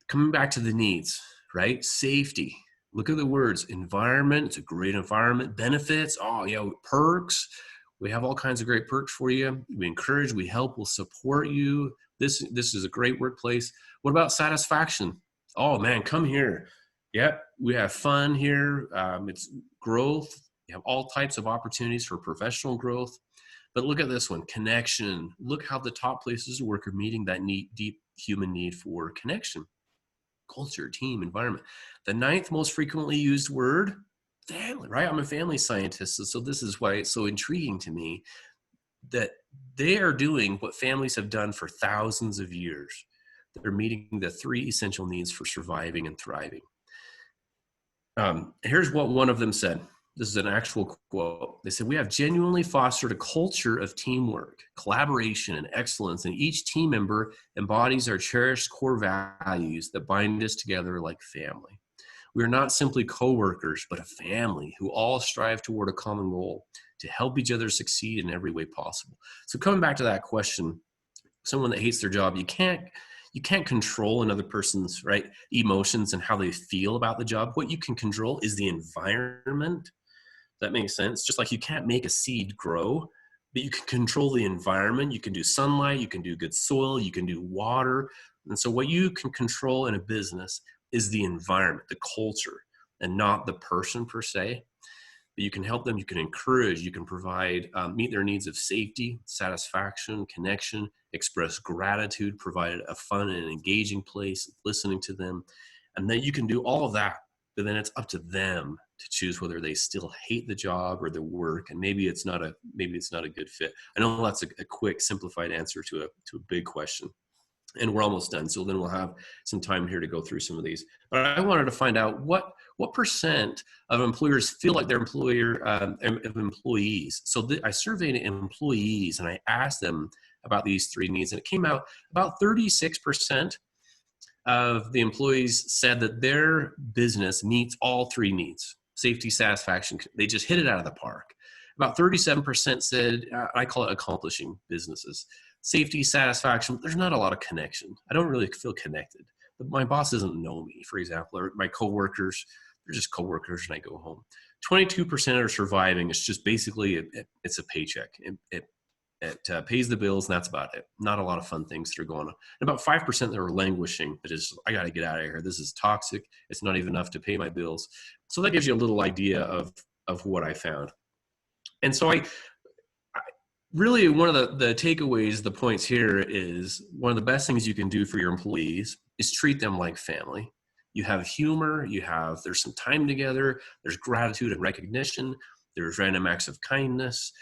Coming back to the needs, right? Safety. Look at the words. Environment, it's a great environment. Benefits, perks. We have all kinds of great perks for you. We encourage, we help, we'll support you. This is a great workplace. What about satisfaction? Oh man, come here. Yep, we have fun here. It's growth. You have all types of opportunities for professional growth. But look at this one, connection. Look how the top places to work are meeting that deep human need for connection. Culture, team, environment. The 9th most frequently used word, family, right? I'm a family scientist, so this is why it's so intriguing to me that they are doing what families have done for thousands of years. They're meeting the 3 essential needs for surviving and thriving. Here's what one of them said. This is an actual quote. They said, "We have genuinely fostered a culture of teamwork, collaboration, and excellence, and each team member embodies our cherished core values that bind us together like family. We are not simply coworkers, but a family who all strive toward a common goal to help each other succeed in every way possible." So coming back to that question, someone that hates their job, you can't control another person's emotions and how they feel about the job. What you can control is the environment. That makes sense. Just like you can't make a seed grow, but you can control the environment. You can do sunlight, you can do good soil, you can do water. And so what you can control in a business is the environment, the culture, and not the person per se. But you can help them, you can encourage, you can provide, meet their needs of safety, satisfaction, connection, express gratitude, provide a fun and engaging place, listening to them. And then you can do all of that, but then it's up to them to choose whether they still hate the job or the work. And maybe it's not a good fit. I know that's a quick simplified answer to a big question. And we're almost done. So then we'll have some time here to go through some of these. But I wanted to find out what percent of employers feel like their employees. So I surveyed employees and I asked them about these three needs, and it came out about 36% of the employees said that their business meets all three needs: safety, satisfaction. They just hit it out of the park. About 37% said, I call it accomplishing businesses. Safety, satisfaction, there's not a lot of connection. I don't really feel connected. My boss doesn't know me, for example, or my coworkers, they're just coworkers and I go home. 22% are surviving. It's just basically, it's a paycheck. It pays the bills and that's about it. Not a lot of fun things that are going on. And about 5% that are languishing. That is, I got to get out of here. This is toxic. It's not even enough to pay my bills. So that gives you a little idea of what I found. And so I really, one of the takeaways, the points here is one of the best things you can do for your employees is treat them like family. You have humor, there's some time together, there's gratitude and recognition, there's random acts of kindness,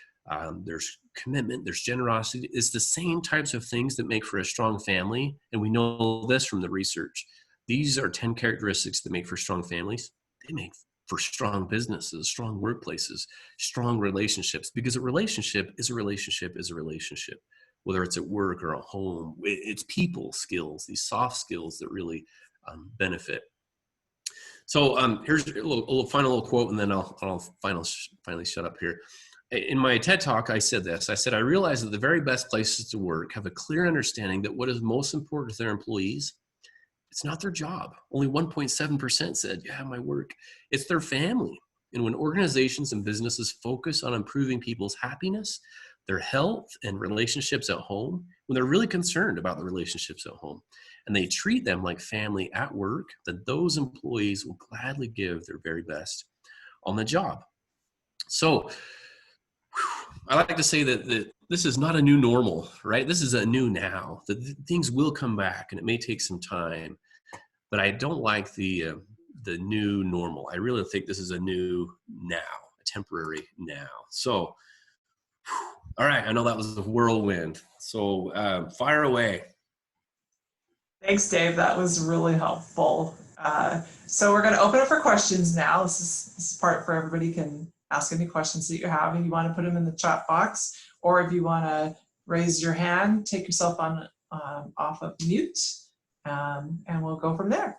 there's commitment, there's generosity. It's the same types of things that make for a strong family. And we know this from the research. These are 10 characteristics that make for strong families. They make for strong businesses, strong workplaces, strong relationships, because a relationship is a relationship is a relationship, whether it's at work or at home. It's people skills, these soft skills that really benefit. So here's a final quote, and then I'll finally shut up here. In my TED Talk, I said this. I said, I realize that the very best places to work have a clear understanding that what is most important to their employees, it's not their job. Only 1.7% said, yeah, my work. It's their family. And when organizations and businesses focus on improving people's happiness, their health and relationships at home, when they're really concerned about the relationships at home, and they treat them like family at work, then those employees will gladly give their very best on the job. So I like to say that this is not a new normal, right? This is a new now. That things will come back, and it may take some time. But I don't like the new normal. I really think this is a new now, a temporary now. So, all right, I know that was a whirlwind. So fire away. Thanks, Dave. That was really helpful. So we're going to open up for questions now. This is part where everybody can ask any questions that you have. If you want to put them in the chat box, or if you want to raise your hand, take yourself off of mute. And we'll go from there.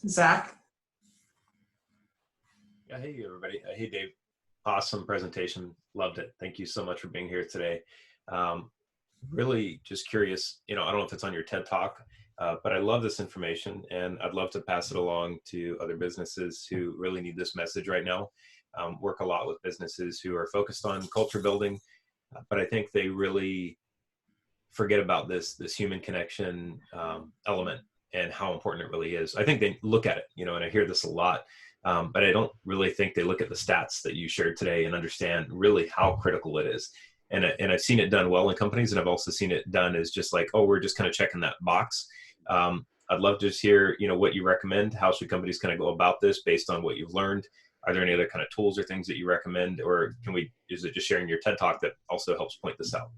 Zach? Yeah, hey everybody. Hey Dave. Awesome presentation. Loved it. Thank you so much for being here today. Really just curious, I don't know if it's on your TED Talk, but I love this information and I'd love to pass it along to other businesses who really need this message right now. Work a lot with businesses who are focused on culture building, but I think they really forget about this human connection element and how important it really is. I think they look at it, and I hear this a lot, but I don't really think they look at the stats that you shared today and understand really how critical it is. And I've seen it done well in companies, and I've also seen it done as just like, oh, we're just kind of checking that box. I'd love to just hear, what you recommend. How should companies kind of go about this based on what you've learned? Are there any other kind of tools or things that you recommend, or is it just sharing your TED Talk that also helps point this out?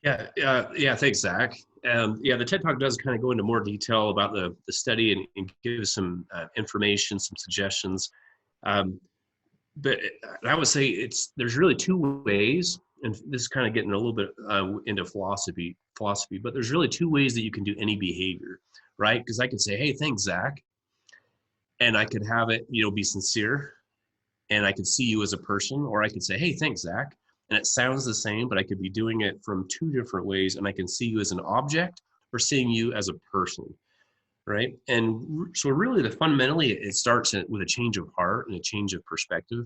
Yeah. Thanks, Zach. Yeah, the TED Talk does kind of go into more detail about the study and give some information, some suggestions. Um, but I would say there's really two ways, and this is kind of getting a little bit into philosophy, but there's really two ways that you can do any behavior, right? Because I could say, hey, thanks, Zach, and I could have it, be sincere, and I could see you as a person, or I could say, hey, thanks, Zach. And it sounds the same, but I could be doing it from two different ways, and I can see you as an object or seeing you as a person, right? And so really, fundamentally, it starts with a change of heart and a change of perspective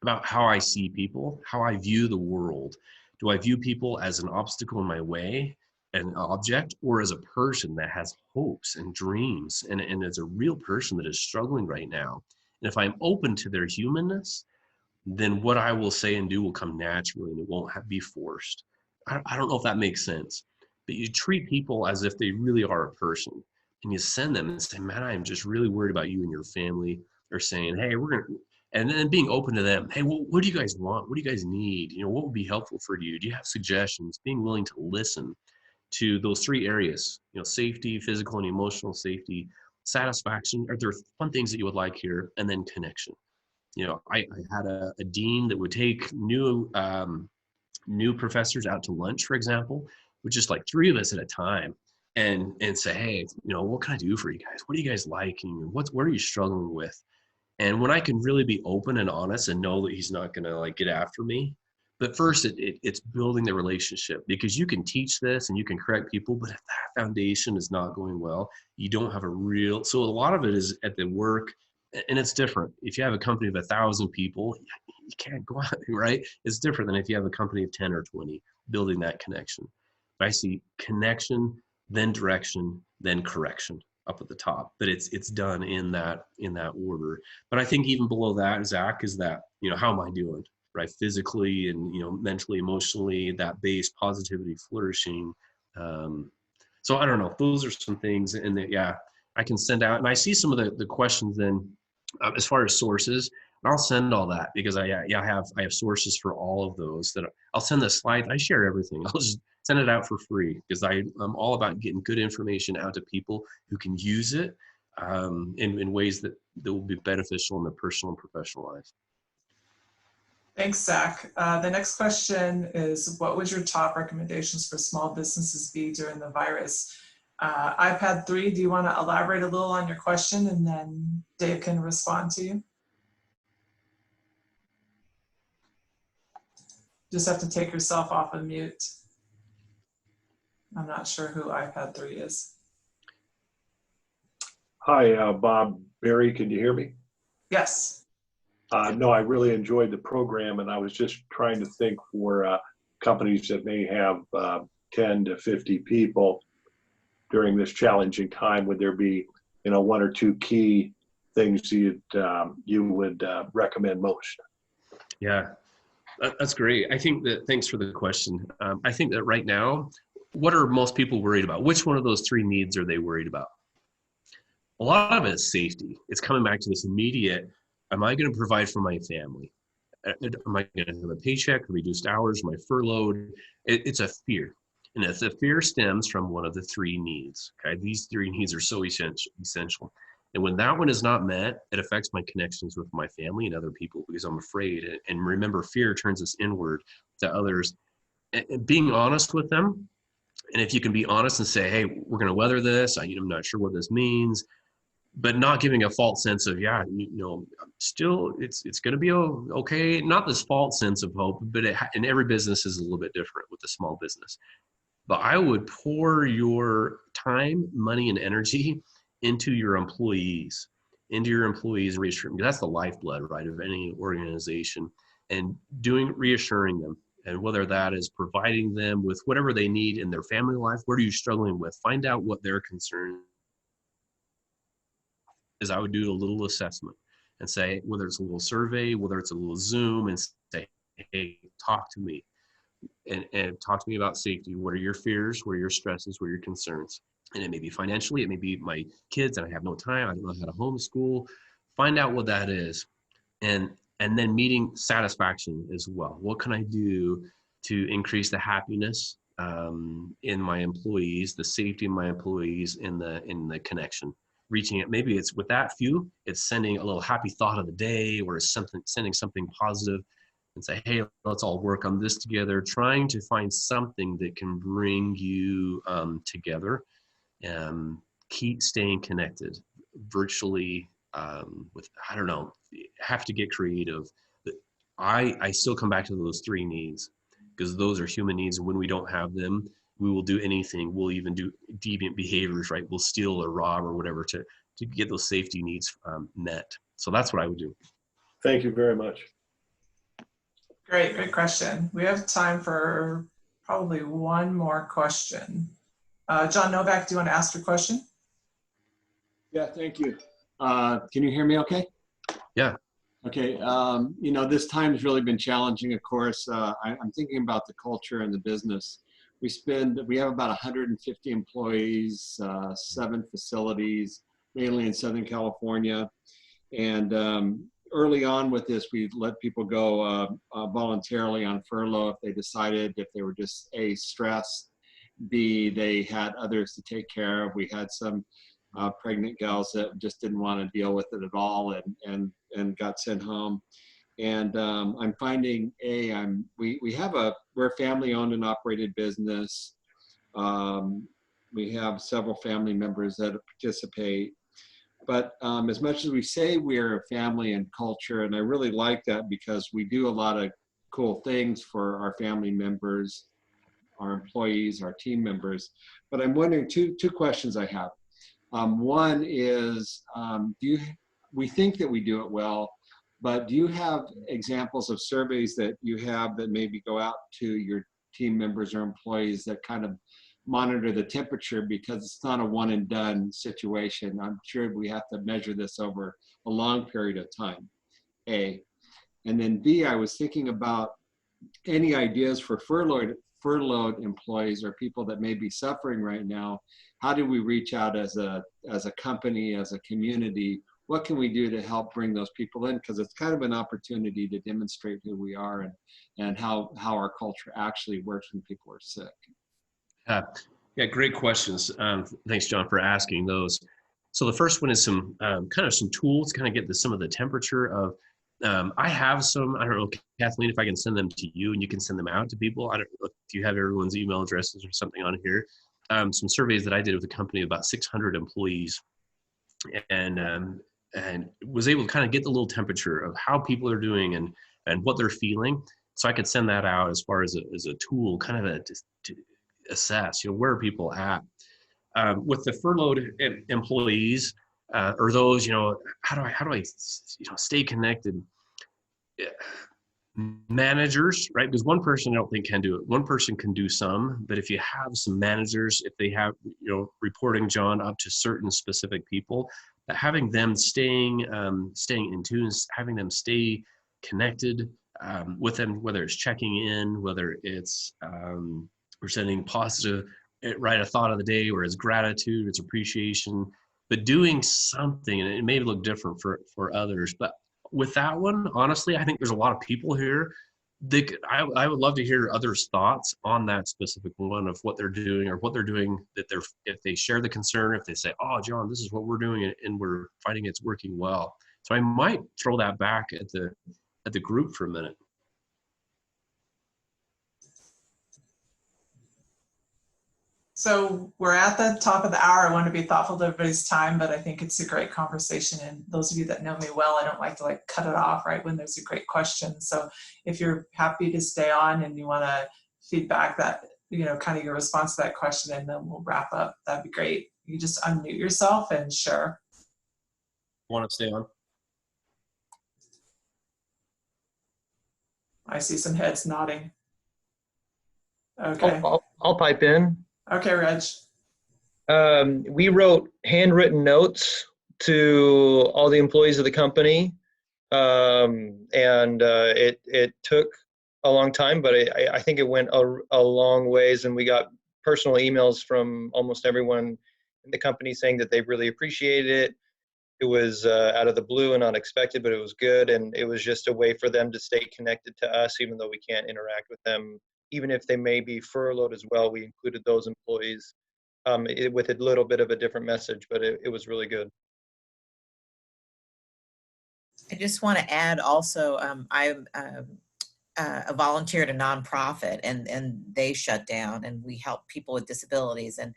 about how I see people, how I view the world. Do I view people as an obstacle in my way, an object, or as a person that has hopes and dreams and as a real person that is struggling right now? And if I'm open to their humanness, then what I will say and do will come naturally and it won't be forced. I don't know if that makes sense, but you treat people as if they really are a person and you send them and say, man, I'm just really worried about you and your family, or saying, hey, and then being open to them. Hey, what do you guys want? What do you guys need? What would be helpful for you? Do you have suggestions? Being willing to listen to those three areas, safety, physical and emotional safety, satisfaction. Are there fun things that you would like here? And then connection. I had a dean that would take new professors out to lunch, for example, with just like three of us at a time, and say, hey, what can I do for you guys? What are you guys liking? What are you struggling with? And when I can really be open and honest and know that he's not going to like get after me, but first it's building the relationship, because you can teach this and you can correct people, but if that foundation is not going well, you don't have so a lot of it is at the work. And it's different. If you have a company of 1,000 people, you can't go out, right? It's different than if you have a company of 10 or 20, building that connection. But I see connection, then direction, then correction up at the top. But it's done in that order. But I think even below that, Zach, is that, how am I doing, right? Physically and, mentally, emotionally, that base, positivity, flourishing. So I don't know. Those are some things, and I can send out, and I see some of the questions then as far as sources. And I'll send all that, because I have sources for all of those. That I'll send the slides. I share everything. I'll just send it out for free, because I'm all about getting good information out to people who can use it in ways that will be beneficial in their personal and professional lives. Thanks, Zach. The next question is, what would your top recommendations for small businesses be during the virus? I've had three. Do you want to elaborate a little on your question, and then Dave can respond to you? Just have to take yourself off of mute. I'm not sure who iPad 3 is. Hi, Bob, Barry, can you hear me? Yes. No, I really enjoyed the program, and I was just trying to think for companies that may have 10 to 50 people during this challenging time. Would there be, one or two key things you would recommend most? Yeah, that's great. I think that, thanks for the question. I think that right now, what are most people worried about? Which one of those three needs are they worried about? A lot of it is safety. It's coming back to this immediate, am I going to provide for my family? Am I going to have a paycheck, reduced hours, my furloughed? It's a fear. And if the fear stems from one of the three needs, okay, these three needs are so essential. And when that one is not met, it affects my connections with my family and other people, because I'm afraid. And remember, fear turns us inward to others. And being honest with them, and if you can be honest and say, hey, we're going to weather this, I'm not sure what this means, but not giving a false sense of, still it's going to be okay. Not this false sense of hope, but and every business is a little bit different with a small business. But I would pour your time, money, and energy into your employees, reassuring. That's the lifeblood, right, of any organization, and reassuring them. And whether that is providing them with whatever they need in their family life, what are you struggling with? Find out what their concern is. I would do a little assessment and say, whether it's a little survey, whether it's a little Zoom, and say, hey, talk to me. And talk to me about safety. What are your fears? What are your stresses? What are your concerns? And it may be financially, it may be my kids and I have no time, I don't know how to homeschool. Find out what that is. And then meeting satisfaction as well. What can I do to increase the happiness in my employees, the safety of my employees, in the connection. Reaching it, maybe it's with that few, it's sending a little happy thought of the day, or it's sending something positive, and say, hey, let's all work on this together, trying to find something that can bring you together and keep staying connected virtually. With, I don't know, have to get creative. I still come back to those three needs, because those are human needs, and when we don't have them, we will do anything. We'll even do deviant behaviors, right? We'll steal or rob or whatever to get those safety needs met. So that's what I would do. Thank you very much. Great question. We have time for probably one more question. John Novak, do you want to ask your question? Yeah, thank you. Can you hear me okay? Yeah. Okay, you know, this time has really been challenging, of course. I'm thinking about the culture and the business. We have about 150 employees, 7 facilities, mainly in Southern California. And early on with this, we let people go voluntarily on furlough if they decided, if they were just A, stressed, B, they had others to take care of. We had some pregnant gals that just didn't want to deal with it at all and got sent home. And I'm finding we're a family owned and operated business. We have several family members that participate, but as much as we say we're a family and culture, and I really like that because we do a lot of cool things for our family members, our employees, our team members. But I'm wondering, two questions I have. One is, we think that we do it well, but do you have examples of surveys that you have that maybe go out to your team members or employees that kind of monitor the temperature, because it's not a one and done situation? I'm sure we have to measure this over a long period of time, A. And then B, I was thinking about any ideas for furloughed employees or people that may be suffering right now. How do we reach out as a company, as a community? What can we do to help bring those people in? Because it's kind of an opportunity to demonstrate who we are and how our culture actually works when people are sick. Yeah, great questions. Thanks, John, for asking those. So the first one is some tools to kind of get some of the temperature of. I have some, I don't know, Kathleen, if I can send them to you and you can send them out to people. I don't know if you have everyone's email addresses or something on here. Some surveys that I did with a company of about 600 employees, and was able to kind of get the little temperature of how people are doing and what they're feeling. So I could send that out as far as a tool, kind of to assess, where are people at. With the furloughed employees, or those, how do I stay connected? Managers, right? Because one person I don't think can do it. One person can do some, but if you have some managers, if they have, reporting, John, up to certain specific people, having them staying in tune, having them stay connected with them, whether it's checking in, whether it's presenting positive, right, a thought of the day, or it's gratitude, it's appreciation, but doing something, and it may look different for others, but with that one, honestly, I think there's a lot of people here. I would love to hear others' thoughts on that specific one of what they're doing, or what they're doing if they share the concern, if they say, oh, John, this is what we're doing and we're finding it's working well. So I might throw that back at the group for a minute. So we're at the top of the hour. I want to be thoughtful to everybody's time, but I think it's a great conversation. And those of you that know me well, I don't like to cut it off right when there's a great question. So if you're happy to stay on and you want to feedback that, kind of your response to that question, and then we'll wrap up, that'd be great. You just unmute yourself and share. Want to stay on? I see some heads nodding. Okay. I'll pipe in. Okay, Reg. We wrote handwritten notes to all the employees of the company, and it took a long time, but I think it went a long ways, and we got personal emails from almost everyone in the company saying that they really appreciated it. It was out of the blue and unexpected, but it was good, and it was just a way for them to stay connected to us, even though we can't interact with them even if they may be furloughed as well, we included those employees with a little bit of a different message, but it was really good. I just want to add also, I'm a volunteer at a nonprofit, and they shut down, and we help people with disabilities. And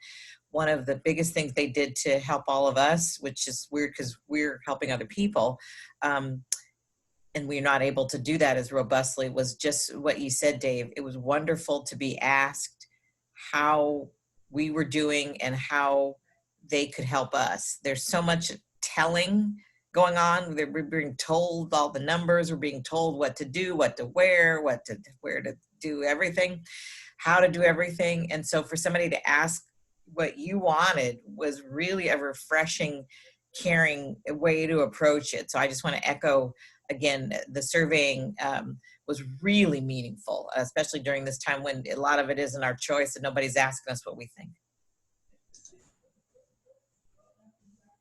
one of the biggest things they did to help all of us, which is weird because we're helping other people, and we're not able to do that as robustly, was just what you said, Dave. It was wonderful to be asked how we were doing and how they could help us. There's so much telling going on. We're being told all the numbers, we're being told what to do, what to wear, where to do everything, how to do everything. And so for somebody to ask what you wanted was really a refreshing, caring way to approach it. So I just want to echo again, the surveying was really meaningful, especially during this time when a lot of it isn't our choice and nobody's asking us what we think.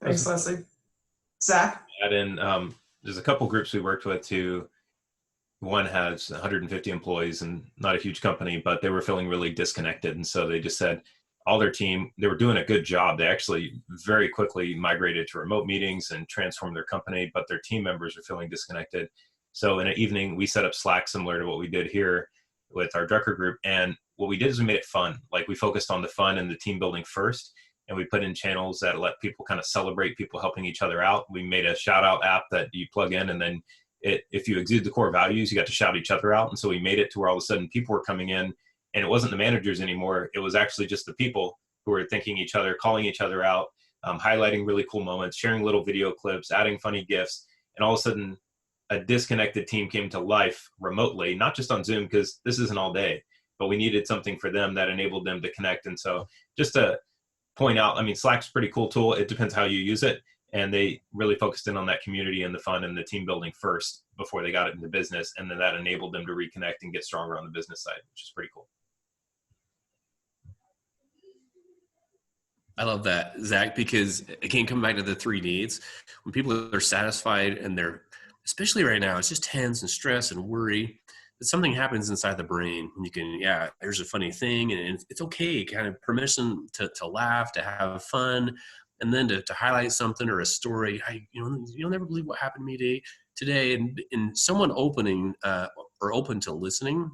Thanks, Leslie. Zach? Add in, there's a couple groups we worked with too. One has 150 employees and not a huge company, but they were feeling really disconnected. And so they just said all their team, they were doing a good job. They actually very quickly migrated to remote meetings and transformed their company, but their team members are feeling disconnected. So in an evening, we set up Slack similar to what we did here with our Drucker group. And what we did is we made it fun. Like we focused on the fun and the team building first. And we put in channels that let people kind of celebrate people helping each other out. We made a shout out app that you plug in, and then if you exude the core values, you got to shout each other out. And so we made it to where all of a sudden people were coming in, and it wasn't the managers anymore. It was actually just the people who were thanking each other, calling each other out, highlighting really cool moments, sharing little video clips, adding funny GIFs. And all of a sudden a disconnected team came to life remotely, not just on Zoom, because this isn't all day, but we needed something for them that enabled them to connect. And so just to point out, I mean, Slack's a pretty cool tool. It depends how you use it. And they really focused in on that community and the fun and the team building first before they got it into business. And then that enabled them to reconnect and get stronger on the business side, which is pretty cool. I love that, Zach, because again, coming back to the 3 needs, when people are satisfied and they're, especially right now, it's just tense and stress and worry, that something happens inside the brain. And you can, yeah, there's a funny thing, and it's okay, kind of permission to laugh, to have fun, and then to highlight something or a story. You'll never believe what happened to me today. And someone open to listening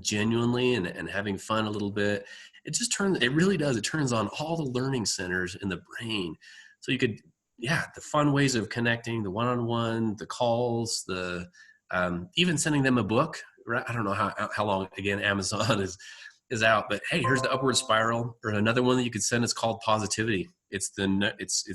genuinely and having fun a little bit, it really does. It turns on all the learning centers in the brain. So you could, the fun ways of connecting, the one-on-one, the calls, the even sending them a book. Right? I don't know how long, again, Amazon is out, but hey, here's the upward spiral. Or another one that you could send is called Positivity. It's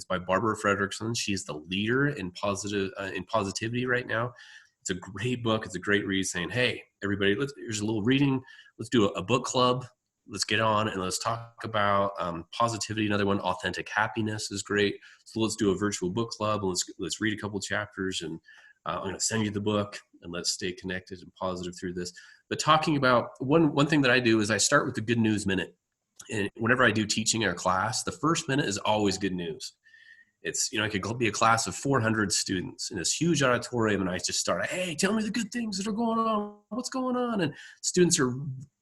by Barbara Fredrickson. She's the leader in positivity right now. It's a great book. It's a great read saying, hey, everybody, here's a little reading. Let's do a book club. Let's get on and let's talk about positivity. Another one, authentic happiness, is great. So let's do a virtual book club. And let's read a couple chapters, and I'm going to send you the book, and let's stay connected and positive through this. But talking about one thing that I do is I start with the good news minute. And whenever I do teaching in a class, the first minute is always good news. It's, it could be a class of 400 students in this huge auditorium, and I just start, hey, tell me the good things that are going on. What's going on? And students are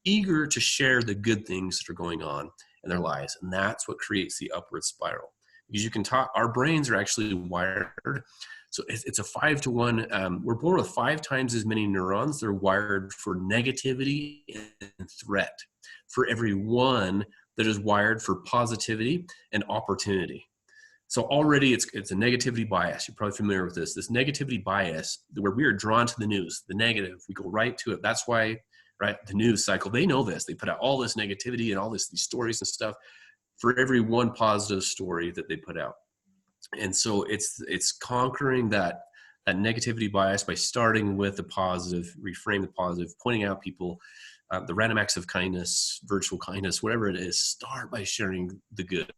eager to share the good things that are going on in their lives. And that's what creates the upward spiral. Because you can talk, our brains are actually wired. So it's a 5-to-1. We're born with 5 times as many neurons. They're wired for negativity and threat, for every one that is wired for positivity and opportunity. So already it's a negativity bias. You're probably familiar with this negativity bias, where we are drawn to the news, the negative. We go right to it. That's why, right, the news cycle, they know this. They put out all this negativity and all these stories and stuff for every one positive story that they put out. And so it's conquering that negativity bias by starting with the positive, reframe the positive, pointing out people, the random acts of kindness, virtual kindness, whatever it is. Start by sharing the good.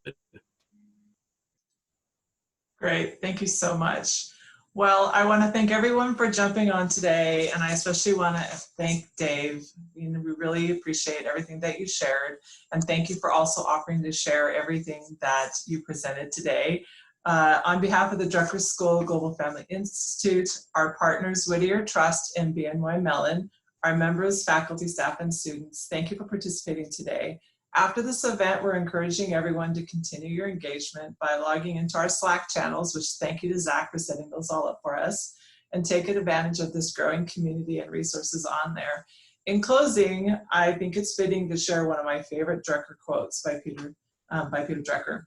Great, thank you so much. Well, I want to thank everyone for jumping on today, and I especially want to thank Dave. We really appreciate everything that you shared, and thank you for also offering to share everything that you presented today. On behalf of the Drucker Global Family Institute, our partners Whittier Trust and BNY Mellon, our members, faculty, staff, and students, thank you for participating today. After this event, we're encouraging everyone to continue your engagement by logging into our Slack channels, which thank you to Zach for setting those all up for us, and take advantage of this growing community and resources on there. In closing, I think it's fitting to share one of my favorite Drucker quotes by Peter Drucker.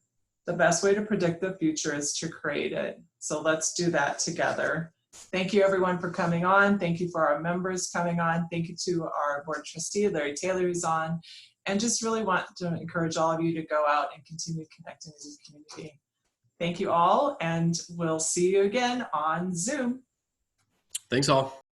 The best way to predict the future is to create it. So let's do that together. Thank you everyone for coming on. Thank you for our members coming on. Thank you to our board trustee, Larry Taylor, who's on. And just really want to encourage all of you to go out and continue connecting with the community. Thank you all, and we'll see you again on Zoom. Thanks all.